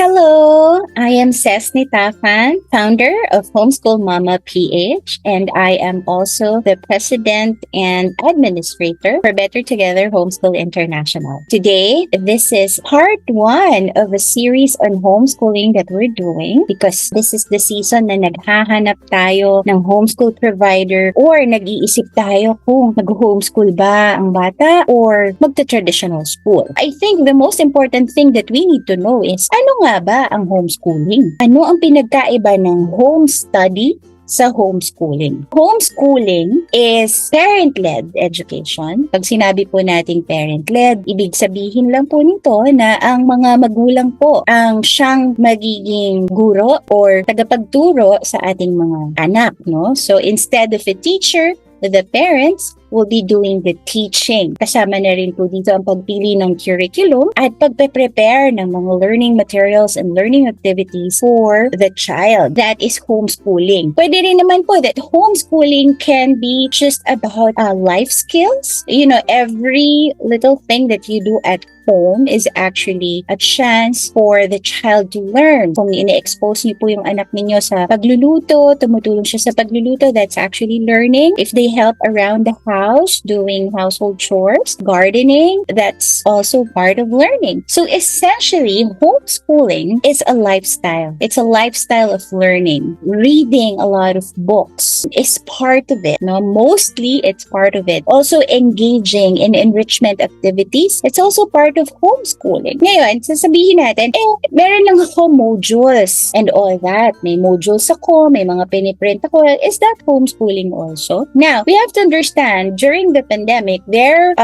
Hello, I am Cessni Tafan, founder of Homeschool Momma PH, and I am also the president and administrator for Better Together Homeschool International. Today, this is part one of a series on homeschooling that we're doing because this is the season na naghahanap tayo ng homeschool provider or nag-iisip tayo kung mag-homeschool ba ang bata or magta-traditional school. I think the most important thing that we need to know is ano nga ba ang homeschooling? Ano ang pinagkaiba ng home study sa homeschooling? Homeschooling is parent-led education. Pag sinabi po nating parent-led, ibig sabihin lang po nito na ang mga magulang po ang siyang magiging guro or tagapagturo sa ating mga anak, no? So instead of a teacher, the parents will be doing the teaching. Kasama na rin po dito ang pagpili ng curriculum at pagpe-prepare ng mga learning materials and learning activities for the child. That is homeschooling. Pwede rin naman po that homeschooling can be just about life skills. You know, every little thing that you do at home is actually a chance for the child to learn. Kung ine-expose niyo po yung anak ninyo sa pagluluto, tumutulong siya sa pagluluto, that's actually learning. If they help around the house, doing household chores, gardening, that's also part of learning. So essentially, homeschooling is a lifestyle. It's a lifestyle of learning. Reading a lot of books is part of it. No? Mostly, it's part of it. Also, engaging in enrichment activities, it's also part of homeschooling. Ngayon, sasabihin natin, meron lang ako modules and all that. May modules ako, may mga piniprint ako. Is that homeschooling also? Now, we have to understand, during the pandemic, there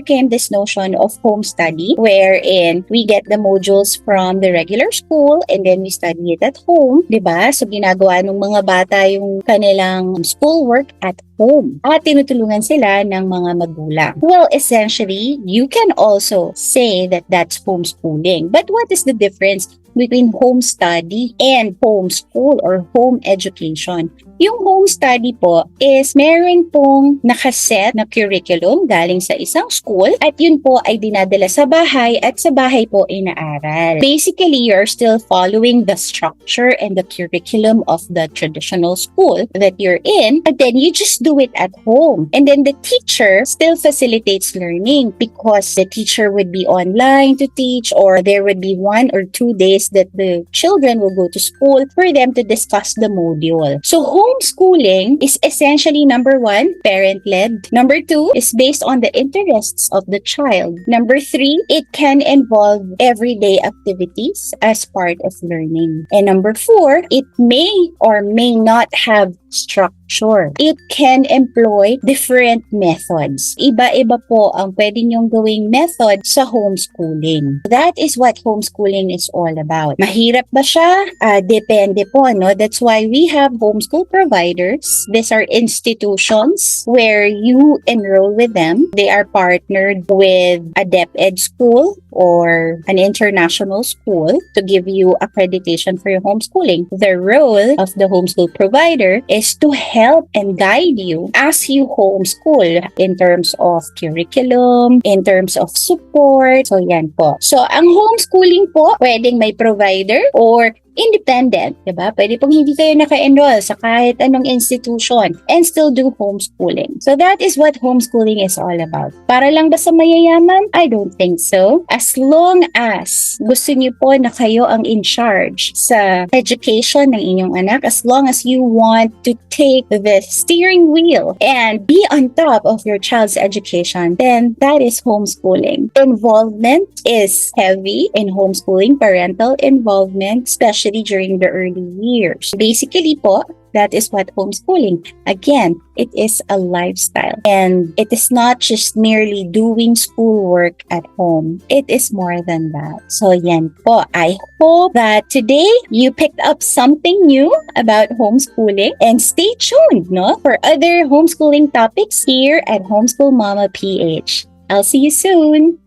came this notion of home study wherein we get the modules from the regular school and then we study it at home, diba? So, ginagawa ng mga bata yung kanilang schoolwork at home at tinutulungan sila ng mga magulang. Well, essentially, you can also say that that's homeschooling. But what is the difference between home study and homeschool or home education? Yung home study po is meron pong nakaset na curriculum galing sa isang school at yun po ay dinadala sa bahay at sa bahay po inaaral. Basically, you're still following the structure and the curriculum of the traditional school that you're in, and then you just do it at home. And then the teacher still facilitates learning because the teacher would be online to teach, or there would be 1 or 2 days that the children will go to school for them to discuss the module. So homeschooling is essentially, number 1, parent-led. Number 2 is based on the interests of the child. Number 3, it can involve everyday activities as part of learning. And number 4, it may or may not have structure. It can employ different methods. Iba-iba po ang pwede niyong gawing method sa homeschooling. That is what homeschooling is all about. Mahirap ba siya? Depende po, no? That's why we have homeschool providers. These are institutions where you enroll with them. They are partnered with a DepEd school or an international school to give you accreditation for your homeschooling. The role of the homeschool provider is to help and guide you as you homeschool in terms of curriculum, in terms of support. So, yan po. So, ang homeschooling po, pwedeng may provider or independent, diba? Pwede pong hindi kayo naka-enroll sa kahit anong institution and still do homeschooling. So that is what homeschooling is all about. Para lang ba sa mayayaman? I don't think so. As long as gusto niyo po na kayo ang in charge sa education ng inyong anak, as long as you want to take the steering wheel and be on top of your child's education, then that is homeschooling. Involvement is heavy in homeschooling, parental involvement, especially during the early years. Basically po, that is what homeschooling. Again, it is a lifestyle. And it is not just merely doing schoolwork at home. It is more than that. So yan po. I hope that today you picked up something new about homeschooling. And stay tuned, no, for other homeschooling topics here at Homeschool Momma PH. I'll see you soon.